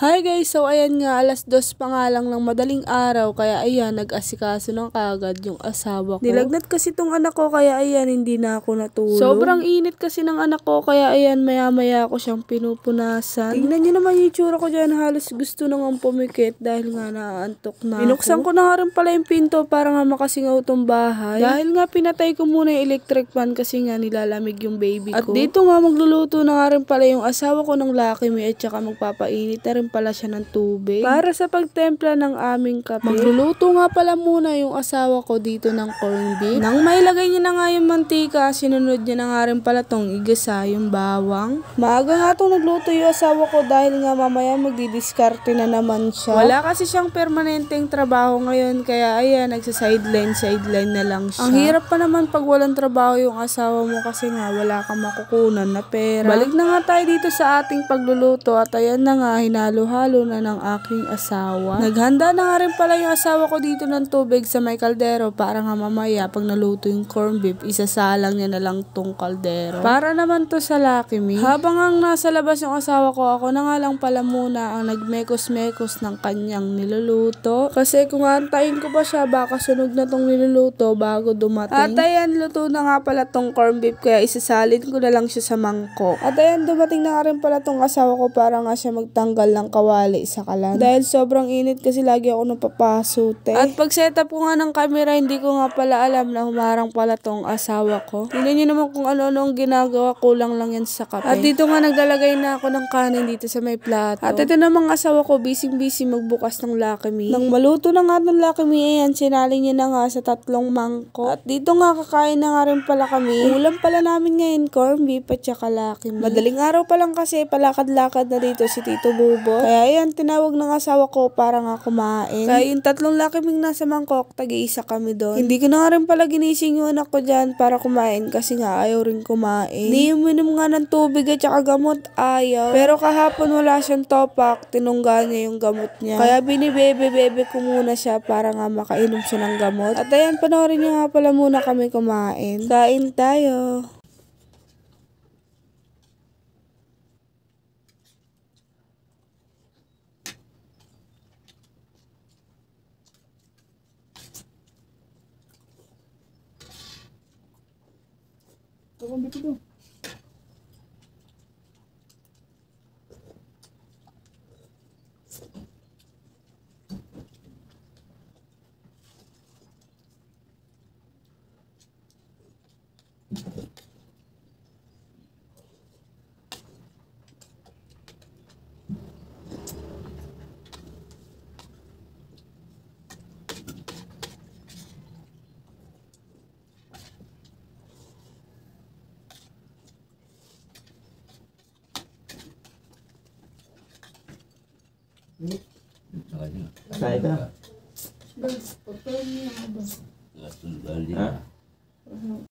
Hi guys, so ayan nga, 2:00 pa nga lang ng madaling araw, kaya ayan, nag-asikaso ng kaagad yung asawa ko. Nilagnat kasi tong anak ko, kaya ayan, hindi na ako natulog. Sobrang init kasi ng anak ko, kaya ayan, maya-maya ko siyang pinupunasan. Tingnan niyo naman yung itsura ko dyan, halos gusto nang pumikit dahil nga naaantok na Binuksan ko na nga rin pala yung pinto para nga makasingaw tong bahay. Dahil nga pinatay ko muna yung electric fan kasi nga nilalamig yung baby ko. At dito nga magluluto na nga rin pala yung asawa ko ng Lucky Me at saka magpapainit na rin pala siya ng tubig para sa pagtempla ng aming kape. Magluluto nga pala muna yung asawa ko dito ng corned beef. Nang mailagay niya na nga yung mantika, sinunod niya na nga rin pala tong igasa yung bawang. Maaga nga itong nagluto yung asawa ko dahil nga mamaya magdidiskarte na naman siya. Wala kasi siyang permanenteng trabaho ngayon, kaya ayan, nagsa-sideline na lang siya. Ang hirap pa naman pag walang trabaho yung asawa mo kasi nga wala kang makukunan na pera. Balik na nga tayo dito sa ating pagluluto at ayan na nga, hinalo-halo na ng aking asawa. Naghanda na nga rin pala yung asawa ko dito ng tubig sa may kaldero para nga mamaya pag naluto yung corned beef, isasalang niya na lang tong kaldero. Para naman to sa Lucky Me. Habang ang nasa labas yung asawa ko, ako na nga lang pala muna ang nagmekos-mekos ng kanyang niluluto. Kasi kung antayin ko pa siya, baka sunog na tong niluluto bago dumating. At ayan, luto na nga pala tong corned beef, kaya isasalin ko na lang siya sa mangkok. At ayan, dumating na nga rin pala tong asawa ko para nga siya magtanggal ng kawali sa kalan. Dahil sobrang init kasi lagi ako napapasute. At pag setup ko nga ng camera, hindi ko nga pala alam na humarang pala tong asawa ko. Tingnan niyo naman kung ano-ano ang ginagawa, kulang lang yan sa kape. At dito nga naglalagay na ako ng kanin dito sa may plato. At ito namang asawa ko, busy magbukas ng Lucky Me. Nang maluto na nga ng Lucky Me, ayan, sinali niya na nga sa 3 mangkok. At dito nga kakain na nga rin pala kami. Ulam pala namin ngayon, corned beef at saka Lucky Me. Madaling araw pa lang kasi, palakad-lakad na dito si Tito Bubo. Kaya ayan, tinawag ng asawa ko para nga kumain. Kaya yung 3 Lucky Me nasa mangkok, tag-iisa kami doon. Hindi ko na nga rin pala ginising yung anak ko dyan para kumain kasi nga ayaw rin kumain. Ni uminom nga ng tubig at saka gamot, ayaw. Pero kahapon wala siyang topak, tinungga niya yung gamot niya. Kaya binibebe-bebe ko muna siya para nga makainom siya ng gamot. At ayan, panoorin niya nga pala muna kami kumain. Kain tayo. Ito. Kaya ka? Ha?